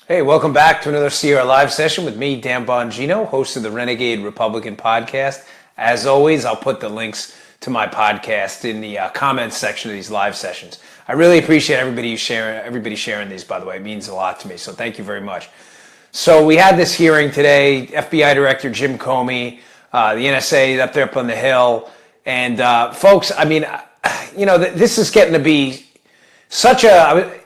Hey, welcome back to another CRlive session with me, Dan Bongino, host of the Renegade Republican podcast. As always, I'll put the links to my podcast in the comments section of these live sessions. I really appreciate everybody sharing these, by the way. It means a lot to me, so thank you very much. So we had this hearing today, FBI Director Jim Comey, the NSA up there up on the Hill. And folks, I mean, you know, this is getting to be such a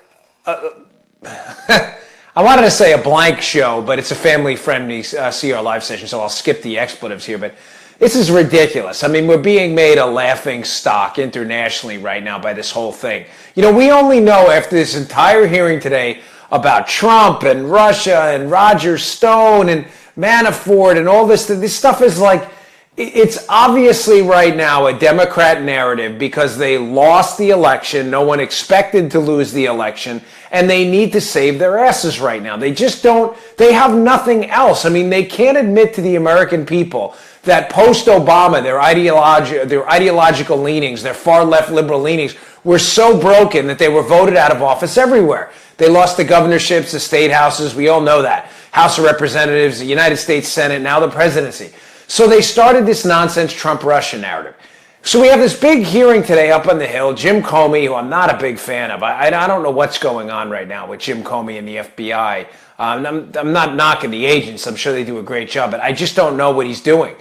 I wanted to say a blank show, but it's a family-friendly CRlive session, so I'll skip the expletives here. But this is ridiculous. I mean, we're being made a laughing stock internationally right now by this whole thing. You know, we only know after this entire hearing today about Trump and Russia and Roger Stone and Manafort and all this. This stuff is like, it's obviously right now a Democrat narrative because they lost the election. No one expected to lose the election, and they need to save their asses right now. They just don't, they have nothing else. I mean, they can't admit to the American people that post-Obama, their ideological leanings, their far-left liberal leanings were so broken that they were voted out of office everywhere. They lost the governorships, the state houses, we all know that. House of Representatives, the United States Senate, now the presidency. So they started this nonsense Trump-Russia narrative. So we have this big hearing today up on the Hill. Jim Comey, who I'm not a big fan of. I don't know what's going on right now with Jim Comey and the FBI. I'm not knocking the agents. I'm sure they do a great job, but I just don't know what he's doing.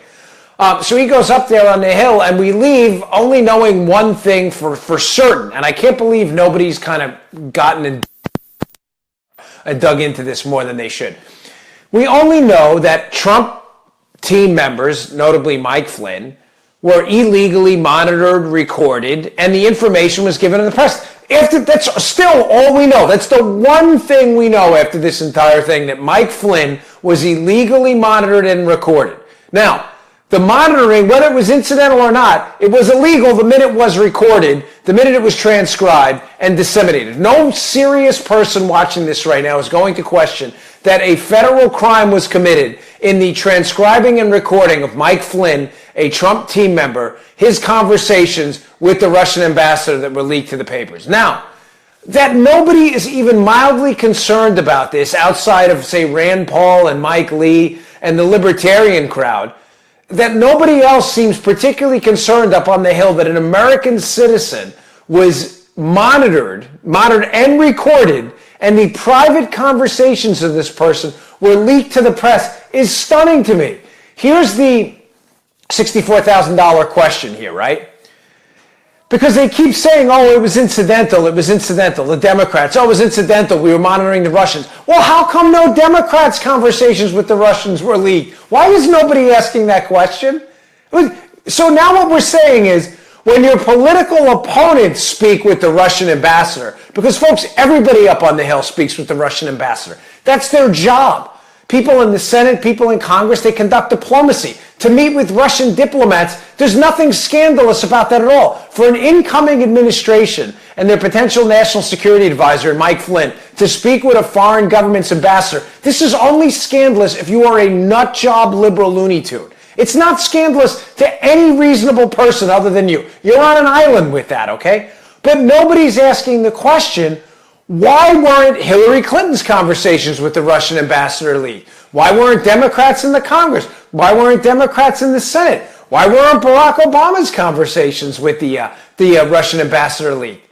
So he goes up there on the Hill, and we leave only knowing one thing for certain. And I can't believe nobody's kind of gotten and dug into this more than they should. We only know that Trump team members, notably Mike Flynn, were illegally monitored, recorded, and the information was given to the press. That's still all we know. That's the one thing we know after this entire thing, that Mike Flynn was illegally monitored and recorded. Now, the monitoring, whether it was incidental or not, it was illegal the minute it was recorded, the minute it was transcribed and disseminated. No serious person watching this right now is going to question that a federal crime was committed in the transcribing and recording of Mike Flynn, a Trump team member, his conversations with the Russian ambassador that were leaked to the papers. Now, that nobody is even mildly concerned about this outside of, say, Rand Paul and Mike Lee and the libertarian crowd, that nobody else seems particularly concerned up on the Hill that an American citizen was monitored and recorded, and the private conversations of this person were leaked to the press is stunning to me. Here's the $64,000 question here, right? Because they keep saying, oh, it was incidental, the Democrats, oh, it was incidental, we were monitoring the Russians. Well, how come no Democrats' conversations with the Russians were leaked? Why is nobody asking that question? So now what we're saying is, when your political opponents speak with the Russian ambassador, because folks, everybody up on the Hill speaks with the Russian ambassador. That's their job. People in the Senate, people in Congress, they conduct diplomacy. To meet with Russian diplomats, there's nothing scandalous about that at all. For an incoming administration and their potential national security advisor, Mike Flynn, to speak with a foreign government's ambassador, this is only scandalous if you are a nutjob liberal Looney Tune. It's not scandalous to any reasonable person other than you. You're on an island with that, okay? But nobody's asking the question, why weren't Hillary Clinton's conversations with the Russian ambassador leaked? Why weren't Democrats in the Congress? Why weren't Democrats in the Senate? Why weren't Barack Obama's conversations with the Russian ambassador leaked?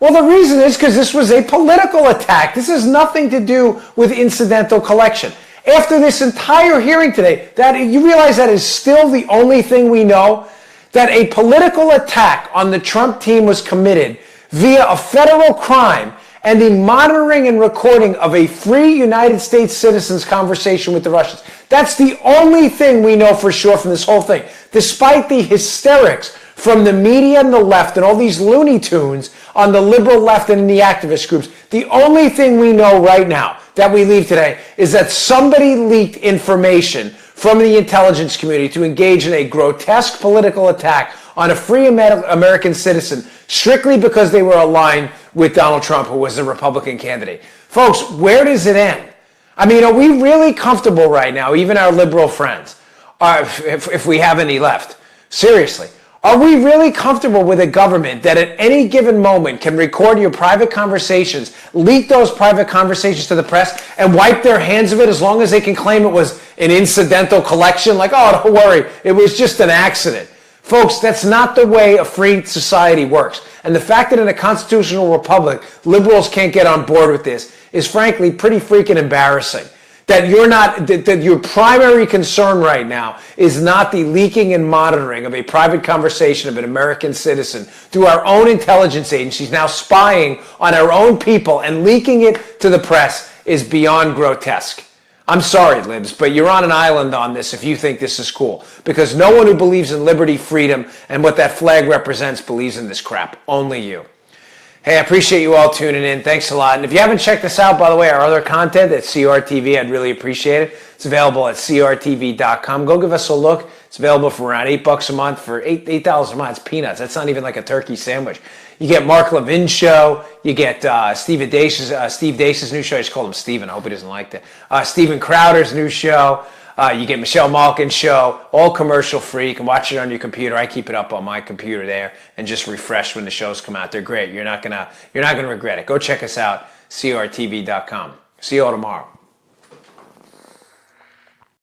Well, the reason is because this was a political attack. This has nothing to do with incidental collection. After this entire hearing today, that you realize that is still the only thing we know, that a political attack on the Trump team was committed via a federal crime and the monitoring and recording of a free United States citizen's conversation with the Russians. That's the only thing we know for sure from this whole thing. Despite the hysterics from the media and the left and all these Looney Tunes on the liberal left and in the activist groups, the only thing we know right now that we leave today is that somebody leaked information from the intelligence community to engage in a grotesque political attack on a free American citizen strictly because they were aligned with Donald Trump, who was the Republican candidate. Folks, where does it end? I mean, are we really comfortable right now, even our liberal friends, if we have any left? Seriously, Are we really comfortable with a government that at any given moment can record your private conversations, leak those private conversations to the press, and wipe their hands of it as long as they can claim it was an incidental collection? Like, oh, don't worry, it was just an accident. Folks, that's not the way a free society works. And the fact that in a constitutional republic, liberals can't get on board with this is frankly pretty freaking embarrassing. That your primary concern right now is not the leaking and monitoring of a private conversation of an American citizen through our own intelligence agencies now spying on our own people and leaking it to the press is beyond grotesque. I'm sorry, libs, but you're on an island on this if you think this is cool. Because no one who believes in liberty, freedom, and what that flag represents believes in this crap. Only you. Hey, I appreciate you all tuning in. Thanks a lot. And if you haven't checked us out, by the way, our other content at CRTV, I'd really appreciate it. It's available at CRTV.com. Go give us a look. It's available for around $8 a month. For $8 a month, it's peanuts. That's not even like a turkey sandwich. You get Mark Levin's show. You get Steve Deace's new show. I just called him Steven. I hope he doesn't like that. Steven Crowder's new show. You get Michelle Malkin's show, all commercial free. You can watch it on your computer. I keep it up on my computer there and just refresh when the shows come out. They're great. You're not gonna regret it. Go check us out, crtv.com. See you all tomorrow.